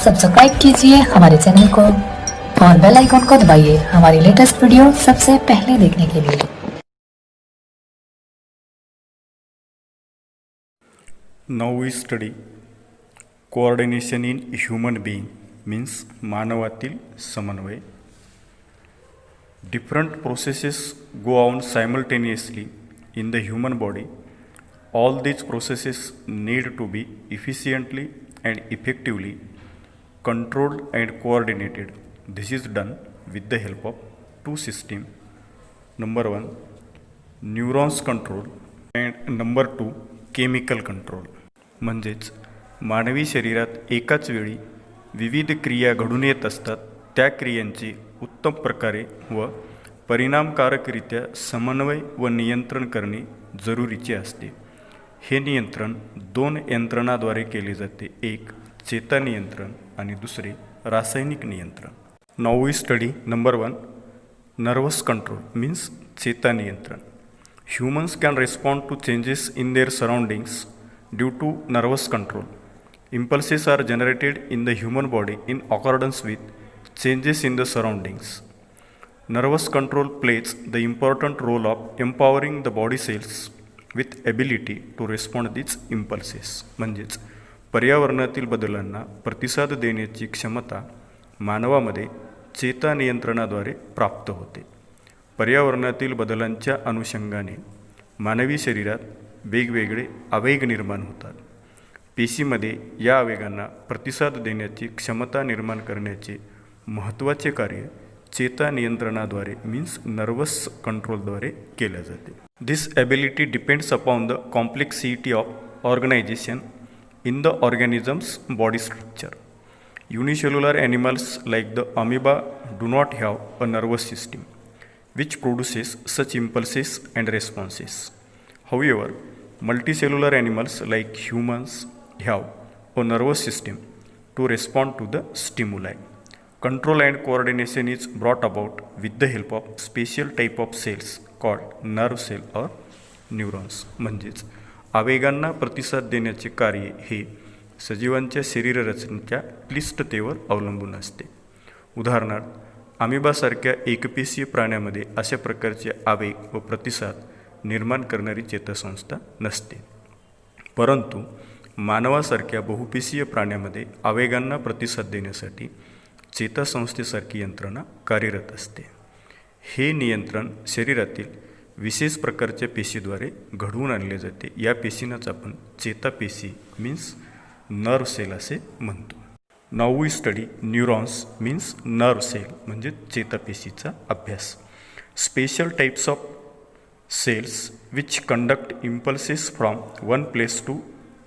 Subscribe कीजिए हमारे channel को और बेल आइकन को दबाइए हमारी लेटेस्ट वीडियो सबसे पहले देखने के लिए। Now we study coordination in human being means मानवातील समन्वय. Different processes go on simultaneously in the human body. All these processes need to be efficiently and effectively controlled and coordinated. This is done with the help of two systems. Number one, neurons control and number two, chemical control. म्हणजेच मानवी शरीरात एकाच वेळी विविध क्रिया घडून येत असतात. त्या क्रियांचे उत्तम प्रकारे व परिणामकारकरित्या समन्वय व नियंत्रण करणे जरुरीचे असते. हे नियंत्रण दोन यंत्रणाद्वारे केले जाते. एक चेता नियंत्रण आणि दुसरे रासायनिक नियंत्रण. Now we study number one, nervous control means चेता नियंत्रण. Humans can respond to changes in their surroundings due to nervous control. Impulses are generated in the human body in accordance with changes in the surroundings. Nervous control plays the important role of empowering the body cells with ability to respond to these impulses. म्हणजेच पर्यावरणातील बदलांना प्रतिसाद देण्याची क्षमता मानवामध्ये चेता नियंत्रणाद्वारे प्राप्त होते. पर्यावरणातील बदलांच्या अनुषंगाने मानवी शरीरात वेगवेगळे आवेग निर्माण होतात. पेशीमध्ये या आवेगांना प्रतिसाद देण्याची क्षमता निर्माण करण्याचे महत्त्वाचे कार्य चेता नियंत्रणाद्वारे मीन्स नर्वस कंट्रोलद्वारे केले जाते. This ability depends upon the complexity of organisation in the organism's body structure. Unicellular animals like the amoeba do not have a nervous system which produces such impulses and responses. However, multicellular animals like humans have a nervous system to respond to the stimuli. Control and coordination is brought about with the help of special type of cells called nerve cell or neurons. म्हणजेच आवेगांना प्रतिसाद देण्याचे कार्य हे सजीवांच्या शरीररचनेच्या क्लिष्टतेवर अवलंबून असते. उदाहरणार्थ अमिबासारख्या एकपेशीय प्राण्यामध्ये अशा प्रकारचे आवेग व प्रतिसाद निर्माण करणारी चेतासंस्था नसते. परंतु मानवासारख्या बहुपेशीय प्राण्यामध्ये आवेगांना प्रतिसाद देण्यासाठी चेतासंस्थेसारखी यंत्रणा कार्यरत असते. हे नियंत्रण शरीरातील विशेष प्रकारच्या पेशीद्वारे घडवून आणले जाते. या पेशींनाच आपण चेतापेशी मीन्स नर्व सेल असे म्हणतो. Now we study neurons means nerve cell म्हणजे चेतापेशीचा अभ्यास. Special types of cells which conduct impulses from one place to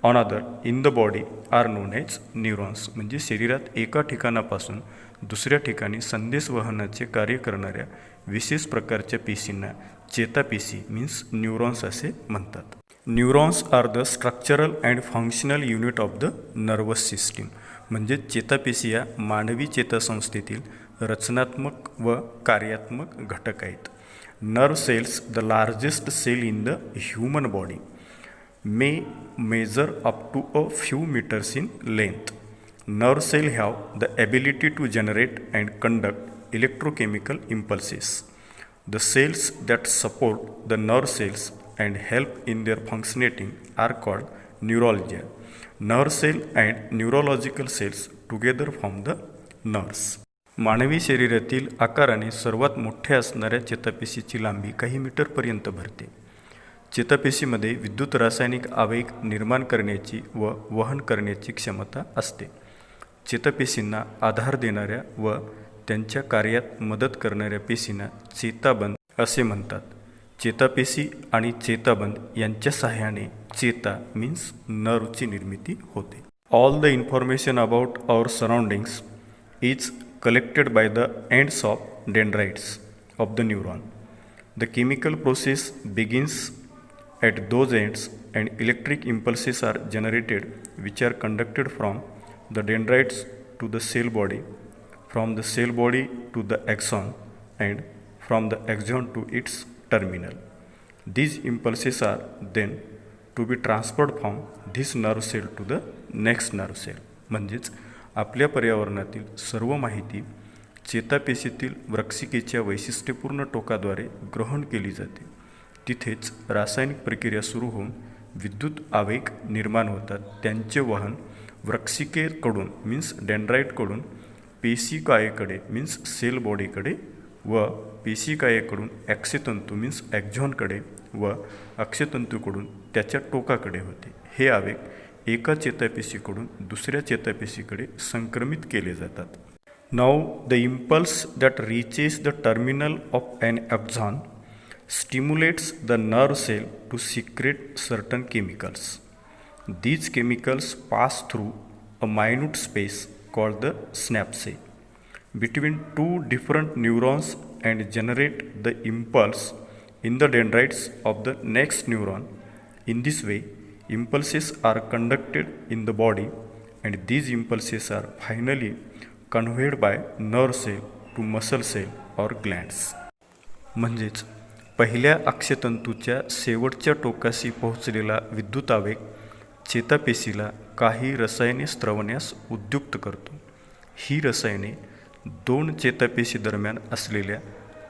another in the body are known as neurons. म्हणजे शरीरात एका ठिकाणापासून दुसऱ्या ठिकाणी संदेश वहनाचे कार्य करणाऱ्या विशेष प्रकारच्या पेशींना चेतापेशी मीन्स न्यूरॉन्स असे म्हणतात. Neurons are the structural and functional unit of the nervous system. म्हणजे चेतापेशी या मानवी चेतासंस्थेतील रचनात्मक व कार्यात्मक घटक आहेत. Nerve cells the largest cell in the human body may measure up to a few metres in length. Nerve cell have the ability to generate and conduct electrochemical impulses. The cells that support the nerve cells and help in their functioning are called neuroglia. Nerve cell and neurological cells together form the nerves. मानवी शरीरातील आकाराने सर्वात मोठ्या असणाऱ्या चेतापेशीची लांबी काही मीटरपर्यंत भरते. चेतापेशीमध्ये विद्युत रासायनिक आवेग निर्माण करण्याची व वहन करण्याची क्षमता असते. चेतापेशींना आधार देणाऱ्या व त्यांच्या कार्यात मदत करणाऱ्या पेशींना चेताबंध असे म्हणतात. चेतापेशी आणि चेताबंध यांच्या सहाय्याने चेता मीन्स नर्वची निर्मिती होते. All the information about our surroundings is collected by the ends of dendrites of the neuron. The chemical process begins at those ends and electric impulses are generated which are conducted from the dendrites to the cell body, from the cell body to the axon and from the axon to its terminal. These impulses are then to be transferred from this nerve cell to the next nerve cell. म्हणजेच आपल्या पर्यावरणातील सर्व माहिती चेतापेशीतील वृश्चिकेच्या वैशिष्ट्यपूर्ण टोकाद्वारे ग्रहण केली जाते. तिथेच रासायनिक प्रक्रिया सुरू होऊन विद्युत आवेग निर्माण होतात. त्यांचे वहन वृश्चिकेकडून मीन्स डेंड्राइटकडून पेशीकायेकडे मीन्स सेल बॉडीकडे व पेशीकायेकडून अक्षतंतू मीन्स ॲक्झॉनकडे व अक्षतंतूकडून त्याच्या टोकाकडे होते. हे आवेग एका चेतापेशीकडून दुसऱ्या चेतापेशीकडे संक्रमित केले जातात. Now the impulse that reaches the terminal of an axon stimulates the nerve cell to secrete certain chemicals. These chemicals pass through a minute space called the synapse between two different neurons and generate the impulse in the dendrites of the next neuron. In this way, impulses are conducted in the body and these impulses are finally conveyed by nerve cell to muscle cell or glands. म्हणजेच पहिल्या अक्षतंतूच्या शेवटच्या टोकाशी पोहोचलेला विद्युत आवेग चेतापेशीला काही रसायने स्त्रवण्यास उद्युक्त करतो. ही रसायने दोन चेतापेशी दरम्यान असलेल्या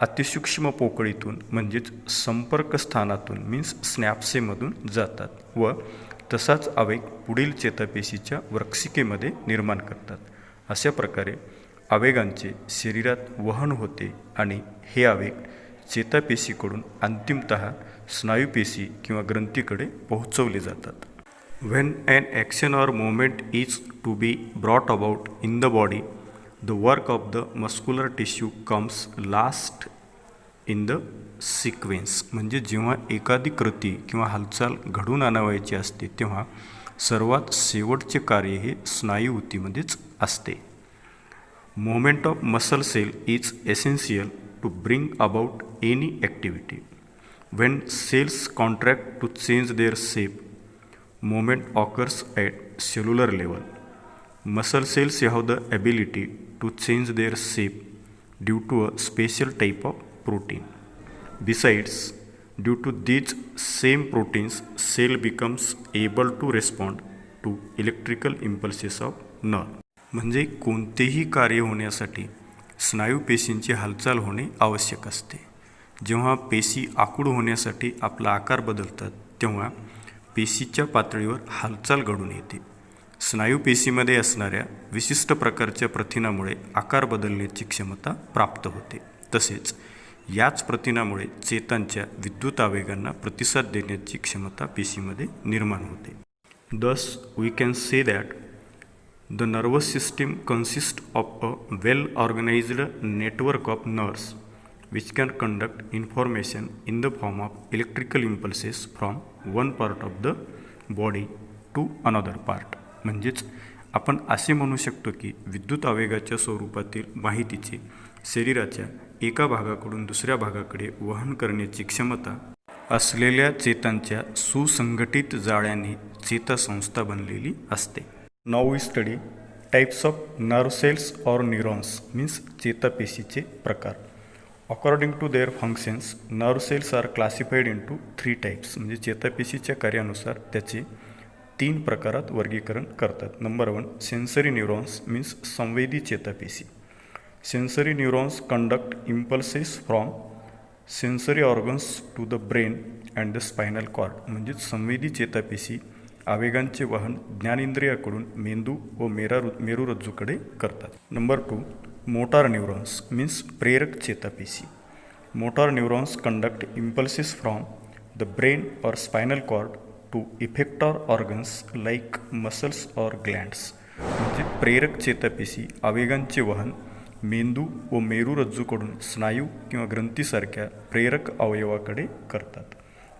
अतिसूक्ष्म पोकळीतून म्हणजेच संपर्क स्थानातून मीन्स स्नॅप्सेमधून जातात व तसाच आवेग पुढील चेतापेशीच्या वृश्चिकेमध्ये निर्माण करतात. अशा प्रकारे आवेगांचे शरीरात वहन होते आणि हे आवेग चेतापेशीकडून अंतिमतः स्नायुपेशी किंवा ग्रंथीकडे पोहोचवले जातात. When an action or movement is to be brought about in the body, the work of the muscular tissue comes last in the sequence. म्हणजे जेव्हा एखादी कृती किंवा हालचाल घडून आणावायची असते तेव्हा सर्वात शेवटचे कार्य हे स्नायुऊतीमध्येच असते. Movement of muscle cell is essential to bring about any activity. When cells contract to change their shape, movement occurs at cellular level. Muscle cells have the ability to change their shape due to a special type of protein. Besides, due to these same proteins, cell becomes able to respond to electrical impulses of nerve. म्हणजे कोणतेही कार्य होण्यासाठी स्नायुपेशींची हालचाल होणे आवश्यक असते. जेव्हा पेशी आखूड होण्यासाठी आपला आकार बदलतात तेव्हा पेशीच्या पातळीवर हालचाल घडून येते. स्नायुपेशीमध्ये असणाऱ्या विशिष्ट प्रकारच्या प्रथिनामुळे आकार बदलण्याची क्षमता प्राप्त होते. तसेच याच प्रथिनामुळे चेतांच्या विद्युत आवेगांना प्रतिसाद देण्याची क्षमता पेशीमध्ये निर्माण होते. Thus, we can say that the nervous system consists of a well-organized network of nerves which can conduct information in the form of electrical impulses from one part of the body to another part. म्हणजेच आपण असे म्हणू शकतो की विद्युत आवेगाच्या स्वरूपातील माहितीचे शरीराच्या एका भागाकडून दुसऱ्या भागाकडे वहन करण्याची क्षमता असलेल्या चेतांच्या सुसंघटित जाळ्याने चेतासंस्था बनलेली असते. Now we study types of nerve cells or neurons means चेतापेशीचे प्रकार. According to their functions, nerve cells are classified into 3 types. म्हणजे चेतापेशीच्या कार्यानुसार त्याचे 3 प्रकारात वर्गीकरण करतात. नंबर 1 सेन्सरी न्यूरॉन्स मीन्स संवेदी चेतापेशी. Sensory neurons conduct impulses from sensory organs to the brain and the spinal cord. म्हणजे संवेदी चेतापेशी आवेगांचे वहन ज्ञानेंद्रियाकडून मेंदू व मेरुरज्जूकडे करतात. नंबर 2 मोटार न्यूरॉन्स मीन्स प्रेरक चेतापेशी. Motor neurons conduct impulses from the brain और spinal cord to effector organs like muscles और ग्लँड्स. म्हणजे प्रेरक चेतापेशी आवेगांचे वहन मेंदू व मेरुरज्जूकडून स्नायू किंवा ग्रंथीसारख्या प्रेरक अवयवाकडे करतात.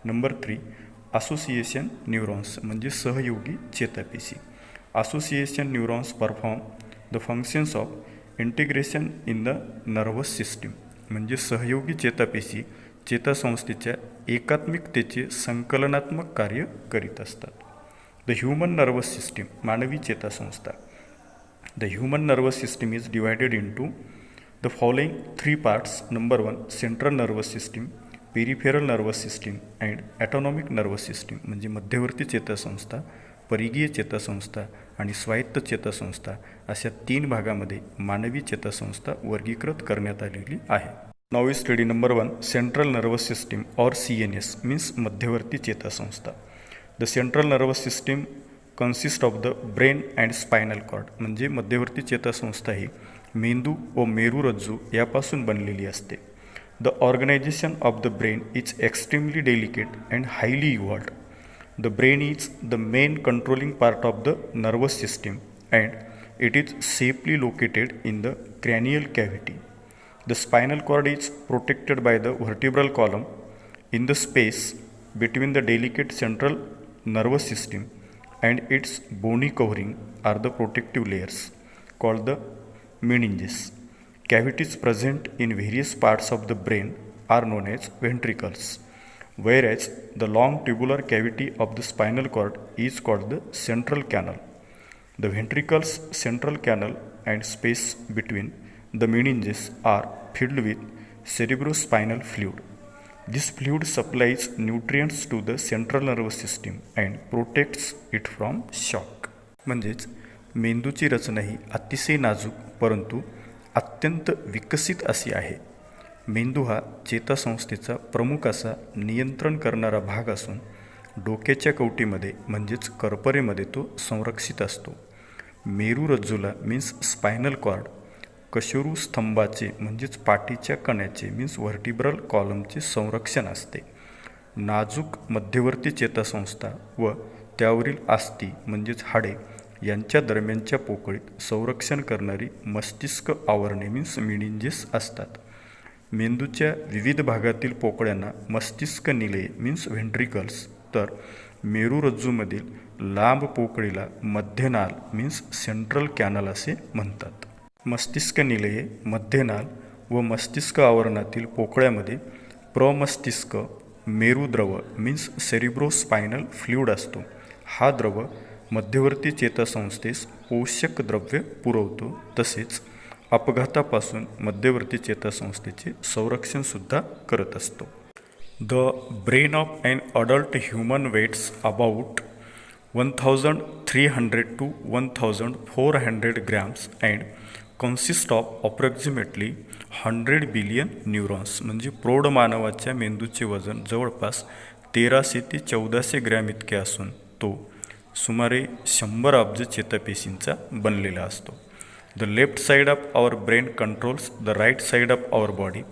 नंबर 3 असोसिएशन न्यूरॉन्स म्हणजे सहयोगी चेतापेशी. Association neurons perform the functions of integration in the nervous system. म्हणजे सहयोगी चेतापेशी चेतासंस्थेच्या एकात्मिकतेचे संकलनात्मक कार्य करीत असतात. द ह्युमन नर्वस सिस्टीम मानवी चेतासंस्था. The human nervous system is divided into the following 3 parts. Number 1 central nervous system, peripheral nervous system and autonomic nervous system. म्हणजे मध्यवर्ती चेतासंस्था, परिघीय चेतासंस्था आणि स्वायत्त चेतासंस्था अशा 3 भागामध्ये मानवी चेतासंस्था वर्गीकृत करण्यात आलेली आहे. Now we study number 1 central nervous system और CNS मीन्स मध्यवर्ती चेतासंस्था. The central nervous system consist of the brain and spinal cord म्हणजे मध्यवर्ती चेतासंस्था ही मेंदू व मेरुरज्जू यापासून बनलेली असते. The organisation of the brain is extremely delicate and highly evolved. The brain is the main controlling part of the nervous system and it is safely located in the cranial cavity. The spinal cord is protected by the vertebral column. In the space between the delicate central nervous system and its bony covering are the protective layers called the meninges. Cavities present in various parts of the brain are known as ventricles, whereas the long tubular cavity of the spinal cord is called the central canal. The ventricles, central canal and space between the meninges are filled with cerebrospinal fluid. This fluid supplies nutrients to the central nervous system and protects it from shock. म्हणजेच मेंदूची रचना ही अतिशय नाजूक परंतु अत्यंत विकसित अशी आहे. मेंदू हा चेतासंस्थेचा प्रमुख असा नियंत्रण करणारा भाग असून डोक्याच्या कवटीमध्ये म्हणजेच करपरेमध्ये तो संरक्षित असतो. मेरुरज्जूला मीन्स स्पायनल कॉर्ड, कशेरू स्तंभाचे म्हणजेच पाठीच्या कण्याचे मीन्स व्हर्टिब्रल कॉलमचे संरक्षण असते. नाजूक मध्यवर्ती चेतासंस्था व त्यावरील अस्थी म्हणजेच हाडे यांच्या दरम्यानच्या पोकळीत संरक्षण करणारी मस्तिष्क आवरणे मीन्स मेनिंजेस असतात. मेंदूच्या विविध भागातील पोकळ्यांना मस्तिष्क निलये मीन्स व्हेंट्रिकल्स तर मेरुरज्जूमधील लांब पोकळीला मध्यनाल मीन्स सेंट्रल कॅनल असे म्हणतात. मस्तिष्क निलये, मध्यनाल व मस्तिष्क आवरणातील पोकळ्यामध्ये प्रमस्तिष्क मेरुद्रव मीन्स सेरिब्रोस्पायनल फ्लुइड असतो. हा द्रव मध्यवर्ती चेतासंस्थेस पोषक द्रव्य पुरवतो तसेच अपघातापासून मध्यवर्ती चेतासंस्थेचे संरक्षणसुद्धा करत असतो. The brain of an adult human weighs about 1300 to 1400 grams and consists of approximately 100 billion neurons. म्हणजे प्रौढ मानवाच्या मेंदूचे वजन जवळपास 1300 ते 1400 ग्रॅम इतके असून तो सुमारे 100 अब्ज चेतापेशींचा बनलेला असतो. The left side of our brain controls the right side of our body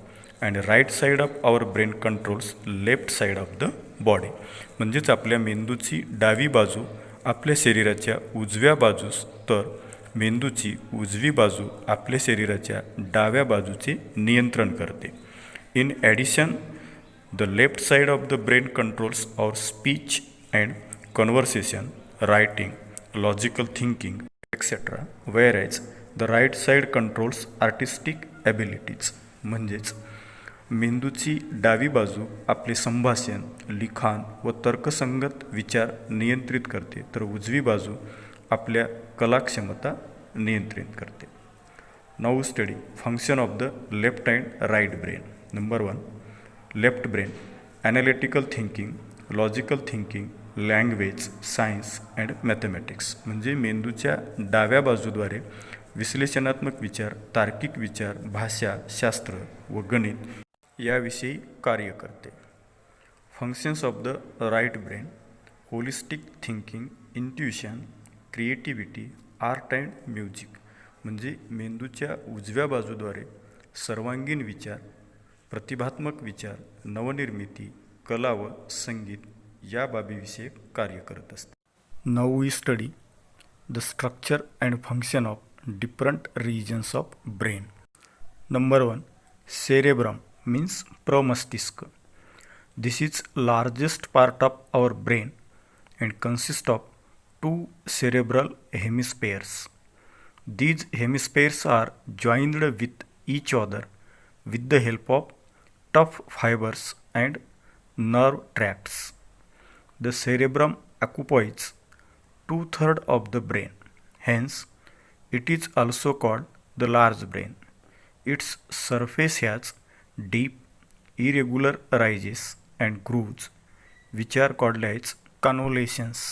and right side of our brain controls left side of the body. म्हणजेच आपल्या मेंदूची डावी बाजू आपल्या शरीराच्या उजव्या बाजूस तर मेंदूची उजवी बाजू आपल्या शरीराच्या डाव्या बाजूचे नियंत्रण करते. In addition the left side of the brain controls our speech and conversation, writing, logical thinking etcetera, whereas the right side controls artistic abilities. म्हणजेच मेंदूची डावी बाजू आपले संभाषण, लिखाण व तर्कसंगत विचार नियंत्रित करते तर उजवी बाजू आपल्या कलाक्षमता नियंत्रित करते. Now study function of the left and right brain. Number 1 left brain analytical thinking, logical thinking, language, science and mathematics. म्हणजे मेंदूच्या डाव्या बाजूद्वारे विश्लेषणात्मक विचार, तार्किक विचार, भाषा, शास्त्र व गणित याविषयी कार्य करते. Functions of the right brain holistic thinking, intuition, creativity, art and music. म्हणजे मेंदूच्या उजव्या बाजूद्वारे सर्वांगीण विचार, प्रतिभात्मक विचार, नवनिर्मिती, कला व संगीत या बाबीविषयक कार्य करत असते. Now we study the structure and function of different regions of brain. Number 1 cerebrum means प्रमस्तिष्क. This is largest part of our brain and consists of 2 cerebral hemispheres. These hemispheres are joined with each other with the help of tough fibers and nerve tracts. The cerebrum occupies 2/3 of the brain. Hence it is also called the large brain. Its surface has deep, irregular ridges and grooves which are called as convolutions.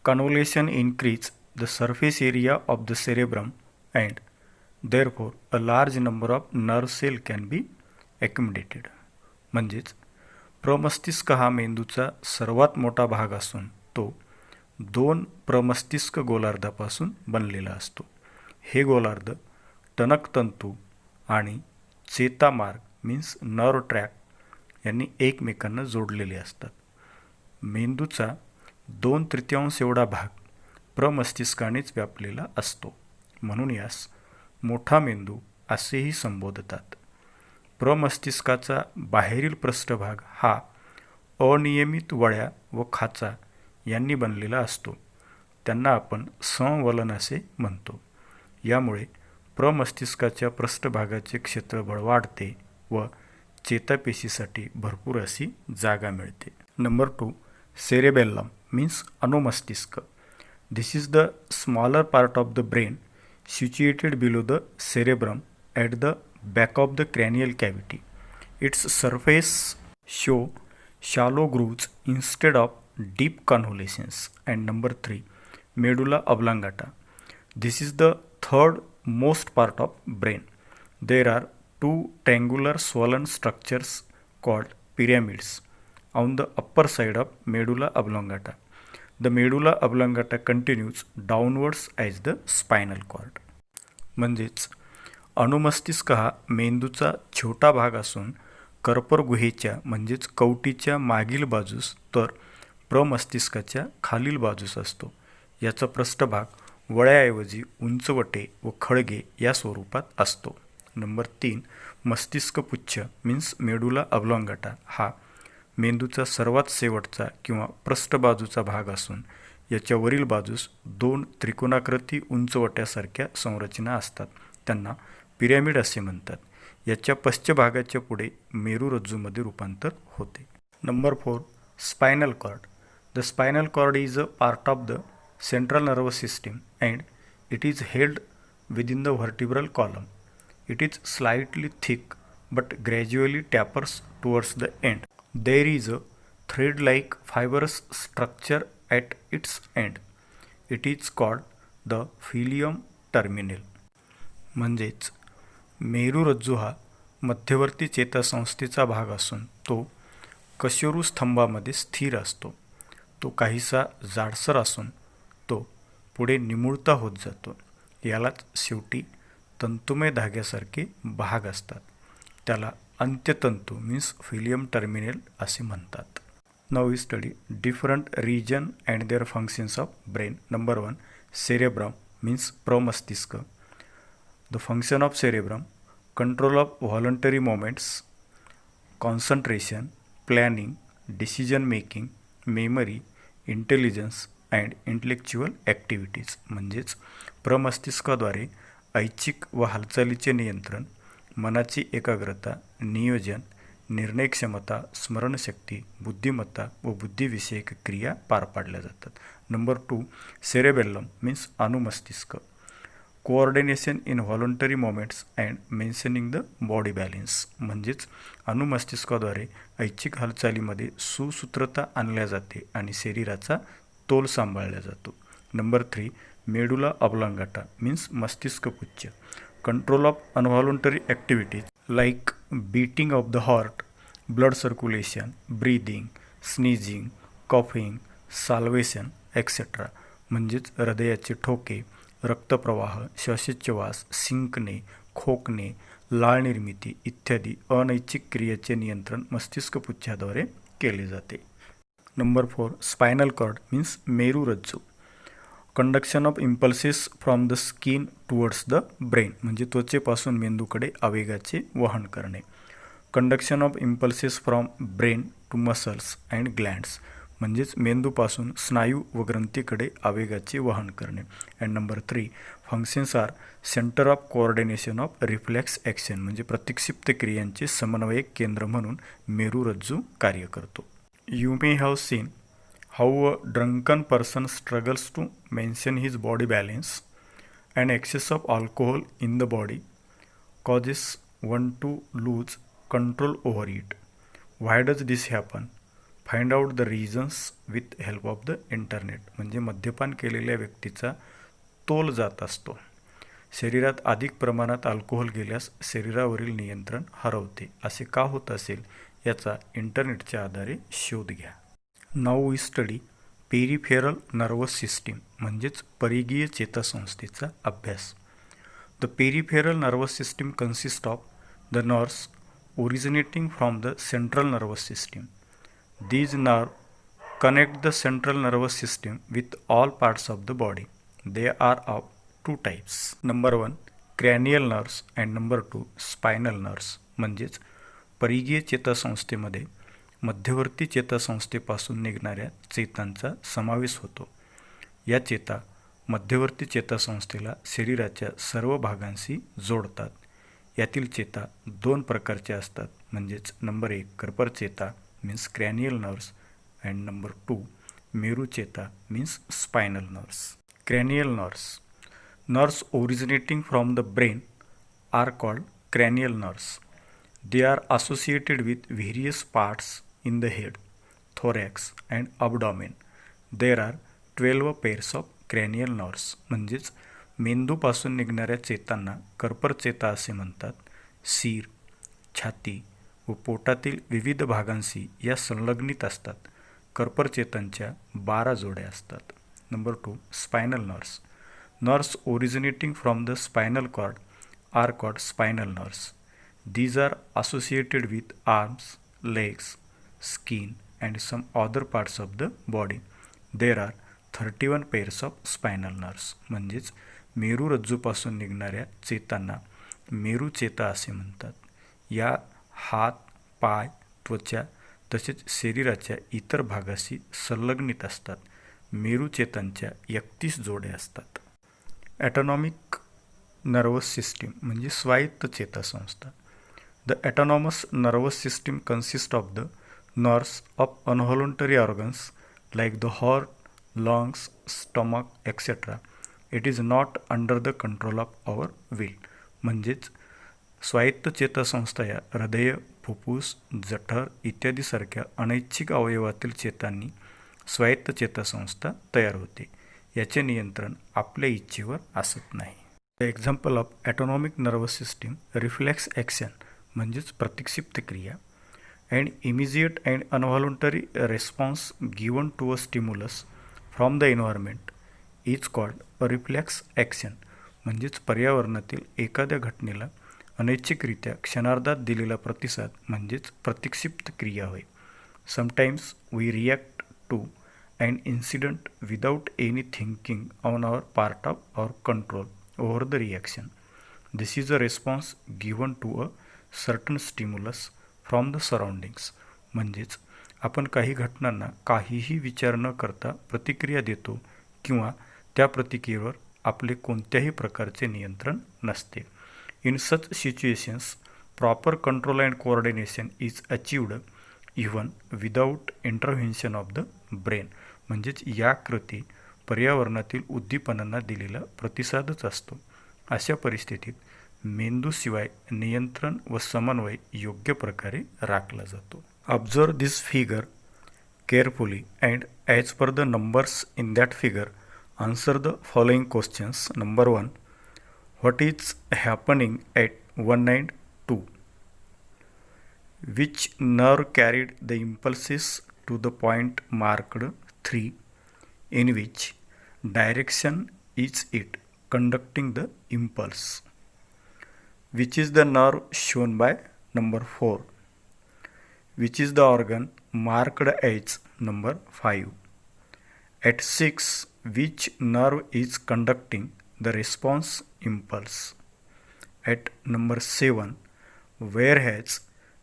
Convolution increase the surface area of the cerebrum and therefore a large number of nerve cell can be accommodated. म्हणजेच प्रमस्तिष्क हा मेंदूचा सर्वात मोठा भाग असून तो 2 प्रमस्तिष्क गोलार्धापासून बनलेला असतो. हे गोलार्ध टणकतंतू आणि चेतामार्ग मीन्स नर्व ट्रॅक यांनी एकमेकांना जोडलेले असतात. मेंदूचा 2/3 एवढा भाग प्रमस्तिष्कानेच व्यापलेला असतो, म्हणून यास मोठा मेंदू असेही संबोधतात. प्रमस्तिष्काचा बाहेरील पृष्ठभाग हा अनियमित वळ्या व खाचा यांनी बनलेला असतो. त्यांना आपण संवलन असे म्हणतो. यामुळे प्रमस्तिष्काच्या पृष्ठभागाचे क्षेत्रफळ वाढते व चेतापेशीसाठी भरपूर अशी जागा मिळते. नंबर 2, सेरेबेल्लम मीन्स अनुमस्तिष्क. This is the smaller part of the brain situated below the cerebrum at the back of the cranial cavity. Its surface show shallow grooves instead of deep convolutions. And number 3, medulla oblongata. This is the third most part of brain. There are 2 triangular swollen structures called pyramids on the upper side of medulla oblongata. The medulla oblongata continues downwards as the spinal cord. म्हणजेच अनुमस्तिष्क हा मेंदूचा छोटा भाग असून कर्पर गुहेच्या म्हणजेच कवटीच्या मागील बाजूस तर प्रमस्तिष्काच्या खालील बाजूस असतो. याचा पृष्ठभाग वळ्याऐवजी उंचवटे व खळगे या स्वरूपात असतो. नंबर 3, मस्तिष्कपुच्छ मीन्स मेडुला ऑब्लॉंगाटा हा मेंदूचा सर्वात शेवटचा किंवा पृष्ठबाजूचा भाग असून याच्या वरील बाजूस 2 त्रिकोणाकृती उंचवट्यासारख्या संरचना असतात. त्यांना पिरॅमिड असे म्हणतात. याच्या पृष्ठभागाच्या पुढे मेरुरज्जूमध्ये रूपांतर होते. Number 4, spinal cord. The spinal cord is a part of the central nervous system and it is held within the vertebral column. It is slightly thick but gradually tapers towards the end. There is a thread-like fibrous structure at its end. It is called the phyllium terminal. म्हणजेच मेरुरज्जू हा मध्यवर्ती चेतासंस्थेचा भाग असून तो कशेरू स्तंभामध्ये स्थिर असतो. तो काहीसा जाडसर असून तो पुढे निमुळता होत जातो. यालाच शेवटी तंतुमय धाग्यासारखे भाग असतात. त्याला अंत्यतंतू मीन्स फिलियम टर्मिनल असे म्हणतात. Now we study different region and their functions of brain. Number 1, cerebrum means प्रमस्तिष्क. The function of cerebrum control of voluntary movements, concentration, planning, decision making, memory, intelligence and intellectual activities. म्हणजेच प्रमस्तिष्काद्वारे ऐच्छिक व हालचालीचे नियंत्रण, मनाची एकाग्रता, नियोजन, निर्णय क्षमता, स्मरणशक्ती, बुद्धिमत्ता व बुद्धिविषयक क्रिया पार पाडल्या जातात. नंबर 2, सेरेबेल्लम मीन्स अनुमस्तिष्क. Coordination in voluntary movements and maintaining the body balance. म्हणजेच अनुमस्तिष्काद्वारे ऐच्छिक हालचालीमध्ये सुसूत्रता आणल्या जाते आणि शरीराचा तोल सांभाळला जातो. नंबर 3, मेडुला ऑब्लॉंगाटा मीन्स मस्तिष्कपुच्छ. Control of involuntary activities like beating of the heart, blood circulation, breathing, sneezing, coughing, salivation etcetera. म्हणजेच हृदयाचे ठोके, रक्तप्रवाह, श्वासोच्छवास, शिंकणे, खोकणे, लाळ निर्मिती इत्यादी अनैच्छिक क्रियेचे नियंत्रण मस्तिष्कपुच्छाद्वारे केले जाते. नंबर 4, स्पायनल कॉर्ड मीन्स मेरुरज्जू. Conduction of impulses from the skin towards the brain. म्हणजे त्वचेपासून मेंदूकडे आवेगाचे वहन करणे. Conduction of impulses from brain to muscles and glands. म्हणजेच मेंदूपासून स्नायू व ग्रंथीकडे आवेगाचे वहन करणे. And number 3, functions are centre of coordination of reflex action. म्हणजे प्रतिक्षिप्त क्रियांचे समन्वयक केंद्र म्हणून मेरुरज्जू कार्य करतो. You may have seen how a drunken person struggles to maintain his body balance. An excess of alcohol in the body causes one to lose control over it. Why does this happen? Find out the reasons with help of the internet. म्हणजे मद्यपान केलेल्या व्यक्तीचा तोल जात असतो. शरीरात अधिक प्रमाणात अल्कोहोल गेल्यास शरीरावरील नियंत्रण हरवते. असे का होत असेल याचा इंटरनेटच्या आधारे शोध घ्या. Now we study peripheral nervous system म्हणजेच परिघीय चेतासंस्थेचा अभ्यास. The peripheral nervous system consist of the nerves originating from the central nervous system. These nerves connect the central nervous system with all parts of the body. They are of two types. Number 1 cranial nerves and number 2 spinal nerves. म्हणजेच परिघीय चेतासंस्थेमध्ये मध्यवर्ती चेतासंस्थेपासून निघणाऱ्या चेतांचा समावेश होतो. या चेता मध्यवर्ती चेतासंस्थेला शरीराच्या सर्व भागांशी जोडतात. यातील चेता दोन प्रकारचे असतात, म्हणजेच नंबर 1 कर्पर चेता means cranial nerves and number 2 मेरू चेता means spinal nerves. Cranial nerves originating from the brain are called cranial nerves. They are associated with various parts in the head, thorax and abdomen. There are 12 pairs of cranial nerves. म्हणजेच मेंदूपासून निघणाऱ्या चेतांना कर्पर चेता असे म्हणतात. सीर, छाती व पोटातील विविध भागांशी या संलग्नित असतात. कर्पर चेतांच्या 12 जोड्या असतात. Number 2 spinal nerves originating from the spinal cord are called spinal nerves. These are associated with arms, legs, skin and some other parts of the body. There are 31 pairs of spinal nerves. म्हणजेच मेरुरज्जूपासून निघणाऱ्या चेतांना मेरू चेता असे म्हणतात. या हात, पाय, त्वचा तसेच शरीराच्या इतर भागाशी संलग्नित असतात. मेरू चेतांच्या 31 जोड्या असतात. ॲटॉनॉमिक नर्वस सिस्टीम म्हणजे स्वायत्त चेतासंस्था. The autonomous nervous system consist of the nerves of involuntary organs like the heart, lungs, stomach etcetera. It is not under the control of our will. म्हणजेच स्वायत्त चेतासंस्था या हृदय, फुफ्फुस, जठर इत्यादीसारख्या अनैच्छिक अवयवातील चेतांनी स्वायत्त चेतासंस्था तयार होते. याचे नियंत्रण आपल्या इच्छेवर असत नाही. The example of autonomic nervous system reflex action म्हणजेच प्रतिक्षिप्त क्रिया and immediate and involuntary response given to a stimulus from the environment is called a reflex action. म्हणजेच पर्यावरणातील एखाद्या घटनेला अनैच्छिकरित्या क्षणार्धात दिलेला प्रतिसाद म्हणजेच प्रतिक्षिप्त क्रिया होय. Sometimes we react to and incident without any thinking on our part of our control over the reaction. This is a response given to a certain stimulus from the surroundings. म्हणजेच आपण काही घटनांना काहीही विचार न करता प्रतिक्रिया देतो किंवा त्या प्रतिक्रियेवर आपले कोणत्याही प्रकारचे नियंत्रण नसते. In such situations proper control and coordination is achieved even without intervention of the brain. म्हणजेच या कृती पर्यावरणातील उद्दीपनांना दिलेला प्रतिसादच असतो. अशा परिस्थितीत मेंदूशिवाय नियंत्रण व समन्वय योग्य प्रकारे राखला जातो. Observe this figure carefully and as per the numbers in that figure answer the following questions. Number 1 what is happening at 192? Which nerve carried the impulses to the point marked 3? In which direction is it conducting the impulse? Which is the nerve shown by number 4? Which is the organ marked as number 5? At 6, which nerve is conducting the response impulse? At number 7, where has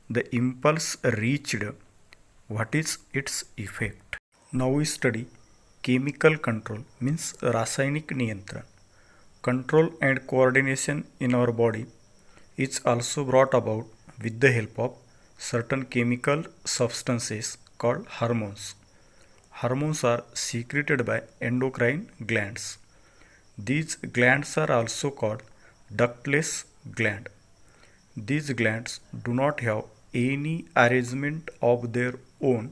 the impulse reached? What is its effect? Now we study chemical control means रासायनिक नियंत्रण. Control and coordination in our body is also brought about with the help of certain chemical substances called hormones. Hormones are secreted by endocrine glands. These glands are also called ductless gland. These glands do not have any arrangement of their own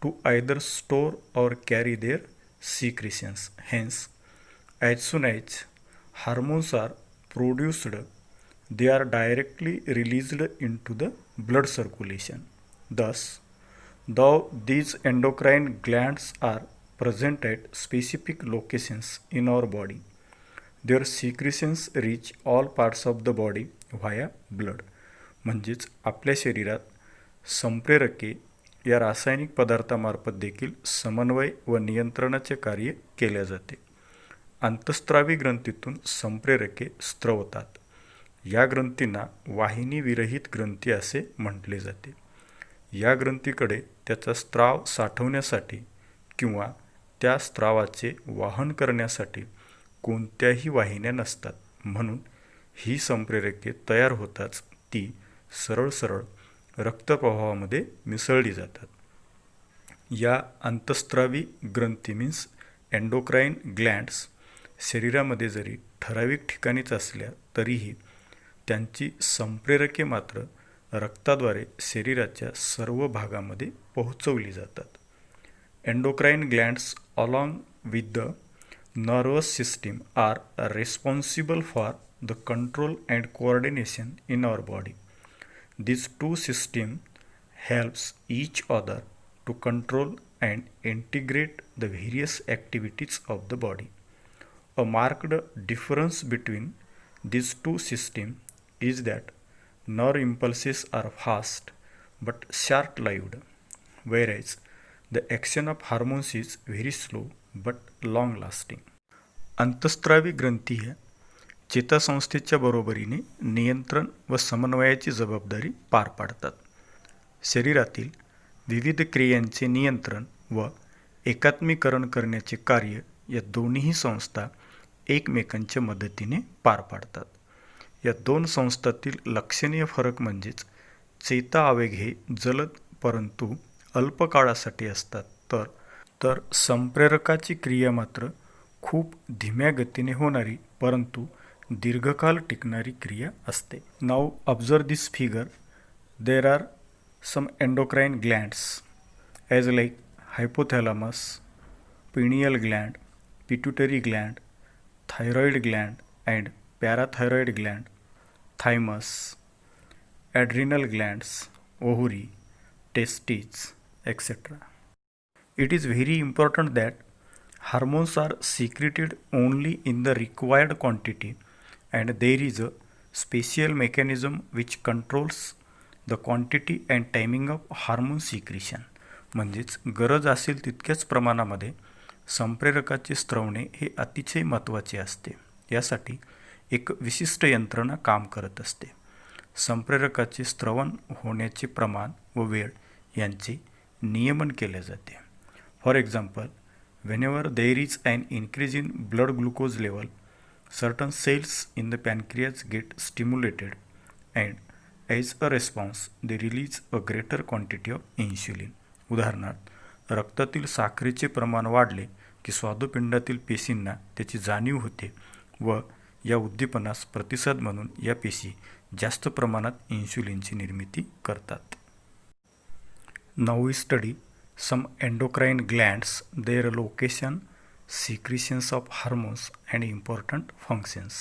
to either store or carry their secretions. Hence, as soon as hormones are produced, they are directly released into the blood circulation. Thus, though these endocrine glands are present at specific locations in our body, their secretions reach all parts of the body via blood. म्हणजेच आपल्या शरीरात संप्रेरके या रासायनिक पदार्थामार्फत देखील समन्वय व नियंत्रणाचे कार्य केले जाते. अंतस्त्रावी ग्रंथीतून संप्रेरके स्त्रवतात. या ग्रंथींना वाहिनीविरहित ग्रंथी असे म्हटले जाते. या ग्रंथीकडे त्याचा स्त्राव साठवण्यासाठी किंवा त्या स्त्रावाचे वाहन करण्यासाठी कोणत्याही वाहिन्या नसतात. म्हणून ही संप्रेरके तयार होताच ती सरळ सरळ रक्तप्रवाहामध्ये मिसळली जातात. या अंतस्त्रावी ग्रंथी मीन्स एंडोक्राईन ग्लँड्स शरीरामध्ये जरी ठराविक ठिकाणीच असल्या तरीही त्यांची संप्रेरके मात्र रक्ताद्वारे शरीराच्या सर्व भागामध्ये पोहोचवली जातात. Endocrine glands along with the nervous system are responsible for the control and coordination in our body. These two systems helps each other to control and integrate the various activities of the body. A marked difference between these two systems is that nerve impulses are fast but short-lived, whereas the action of hormones is very slow but long-lasting. अंतस्त्रावी ग्रंथी है चेतासंस्थेच्या बरोबरीने नियंत्रण व समन्वयाची जबाबदारी पार पाडतात. शरीरातील विविध क्रियांचे नियंत्रण व एकात्मीकरण करण्याचे कार्य या दोन्ही संस्था एकमेकांच्या मदतीने पार पाडतात. या दोन संस्थांतील लक्षणीय फरक म्हणजेच चेता आवेग हे जलद परंतु अल्प काळासाठी असतात, तर संप्रेरकाची क्रिया मात्र खूप धीम्या गतीने होणारी परंतु दीर्घकाल टिकणारी क्रिया असते. Now observe this figure. There are some endocrine glands as like hypothalamus, pineal gland, pituitary gland, thyroid gland and parathyroid gland, thymus, adrenal glands, ovary, testis, etc. It is very important that hormones are secreted only in the required quantity and there is a special mechanism which controls the quantity and timing of hormone secretion. म्हणजेच गरज असेल तितक्याच प्रमाणामध्ये संप्रेरकाचे स्त्रवणे हे अतिशय महत्त्वाचे असते. यासाठी एक विशिष्ट यंत्रणा काम करत असते. संप्रेरकाचे स्त्रवण होण्याचे प्रमाण व वेळ यांचे नियमन केले जाते. For example, whenever there is an increase in blood glucose level, certain cells in the pancreas get stimulated and as a response they release a greater quantity of insulin. उदाहरणार्थ, रक्तातील साखरेचे प्रमाण वाढले की स्वादुपिंडातील पेशींना त्याची जाणीव होते व या उद्दीपनास प्रतिसाद म्हणून या पेशी जास्त प्रमाणात इन्शुलिनची निर्मिती करतात. Now we study some endocrine glands, their location, secretions of hormones and important functions.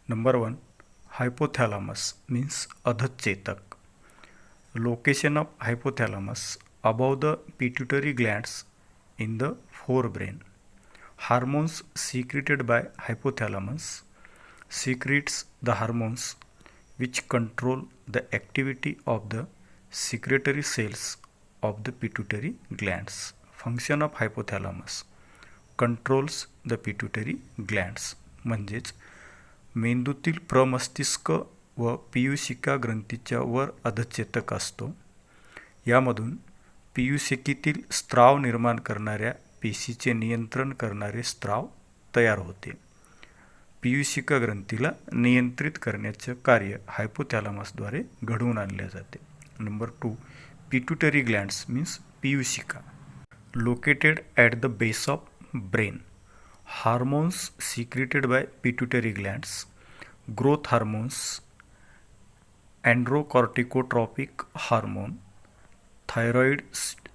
Number 1, hypothalamus means adhchetak. Location of hypothalamus above the pituitary glands in the forebrain. Hormones secreted by hypothalamus secretes the hormones which control the activity of the secretory cells of the pituitary glands. Function of hypothalamus controls the pituitary glands. म्हणजेच मेंदूतील प्रमस्तिष्क व पीयूषिका ग्रंथीच्या वर अधचेतक असतो. यामधून पीयूषिकेतील स्त्राव निर्माण करणाऱ्या पेशीचे नियंत्रण करणारे स्त्राव तयार होते. पीयूषिका ग्रंथीला नियंत्रित करण्याचे कार्य हायपोथॅलॅमसद्वारे घडवून आणले जाते. Number 2, pituitary glands means piyushika, located at the base of brain. Hormones secreted by pituitary glands, growth hormones, androcorticotropic hormone, thyroid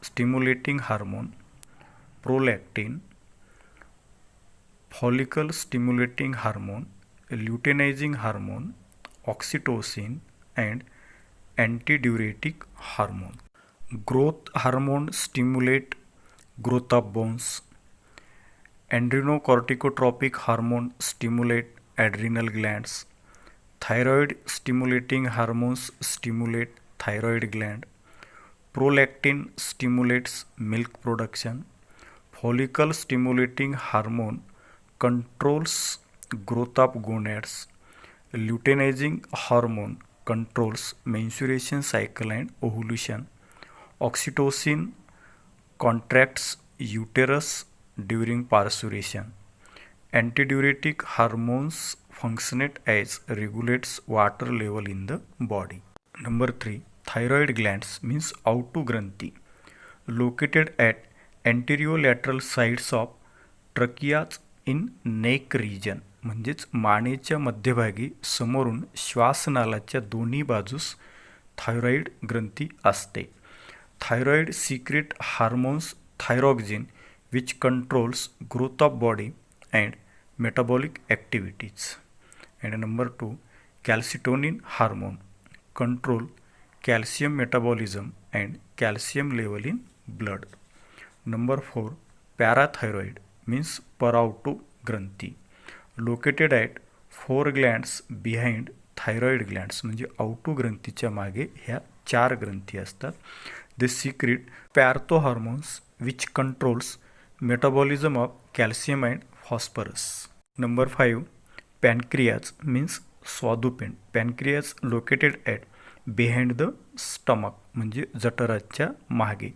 stimulating hormone, prolactin, follicle stimulating hormone, luteinizing hormone, oxytocin, and antidiuretic hormone. Growth hormone stimulate growth of bones. Adrenocorticotropic hormone stimulate adrenal glands. Thyroid stimulating hormones stimulate thyroid gland. Prolactin stimulates milk production. Follicle stimulating hormone controls growth of gonads. Luteinizing hormone controls menstruation cycle and ovulation. Oxytocin contracts uterus during parturition. Antidiuretic hormones functionate as regulates water level in the body. Number 3. Thyroid glands means autu granthi located at anterolateral sides of tracheas in neck region म्हणजेच मानेच्या मध्यभागी समोरून श्वासनालाच्या दोन्ही बाजूस thyroid ग्रंथी असते. Thyroid secrete hormones thyroxine which controls growth of body and metabolic activities. And number 2, calcitonin hormone control calcium metabolism and calcium level in blood. Number 4, parathyroid means parauto granthi located at 4 glands behind thyroid glands म्हणजे औटू ग्रंथीच्या मागे ह्या 4 ग्रंथी असतात. They secrete parathyrohormones which controls metabolism of calcium and phosphorus. Number 5, pancreas means स्वादुपिंड. Pancreas located at behind the stomach म्हणजे जठराच्या मागे.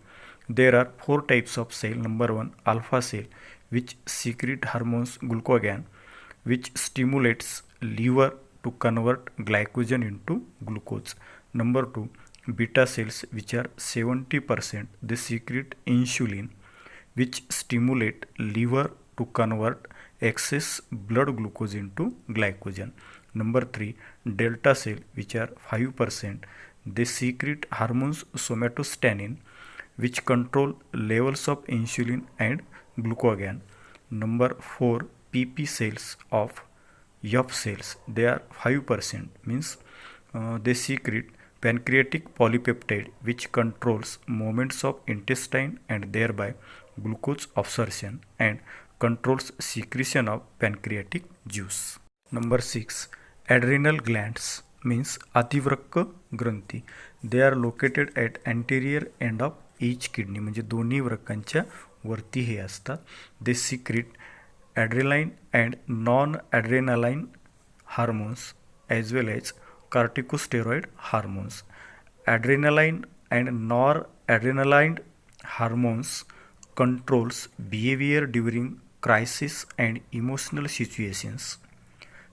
There are 4 types of cell. Number 1, alpha cell which secrete hormones glucagon which stimulates liver to convert glycogen into glucose. Number 2, beta cells which are 70%. They secrete insulin which stimulate liver to convert excess blood glucose into glycogen. Number 3, delta cell which are 5%. They secrete hormones somatostatin which control levels of insulin and glucagon. Number 4, PP cells of F cells. They are 5%, means they secrete pancreatic polypeptide which controls movements of intestine and thereby glucose absorption and controls secretion of pancreatic juice. Number 6, adrenal glands means अतिवृक्क granthi. They are located at anterior end of each kidney म्हणजे दोन्ही वृक्कांच्या वरती हे असतात. They secrete adrenaline and non-adrenaline hormones as well as corticosteroid hormones. Adrenaline and non-adrenaline hormones controls behavior during crisis and emotional situations,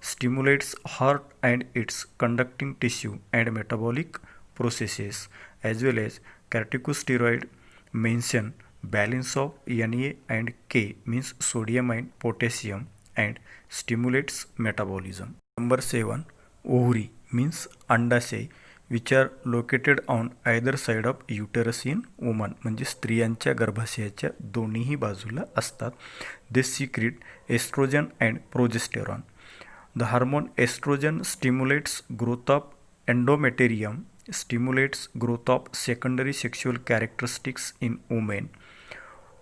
stimulates heart and its conducting tissue and metabolic processes, as well as corticosteroid mention balance of Na and K means sodium and potassium and stimulates metabolism. Number 7, ovary means अंडाशय which are located on either side of uterus in woman म्हणजे स्त्रियांच्या गर्भाशयाच्या दोन्हीही बाजूला असतात. They secrete estrogen and progesterone. The hormone estrogen stimulates growth of endometrium, stimulates growth of secondary sexual characteristics in women,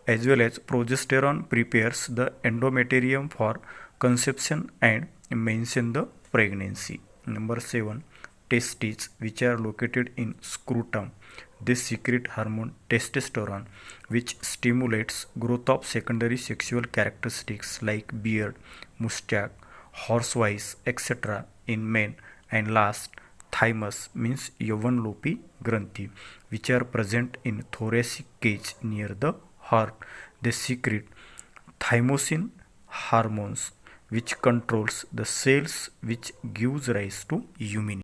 as well as progesterone prepares the endometrium for conception and maintain the pregnancy. Number 7, testes which are located in scrotum. They secrete hormone testosterone which stimulates growth of secondary sexual characteristics like beard, mustache, horsewives, etc. in men. And last, thymus means yavanlopi granthi which are present in thoracic cage near the heart. They secrete thymosin hormones which controls the cells which gives rise to immunity.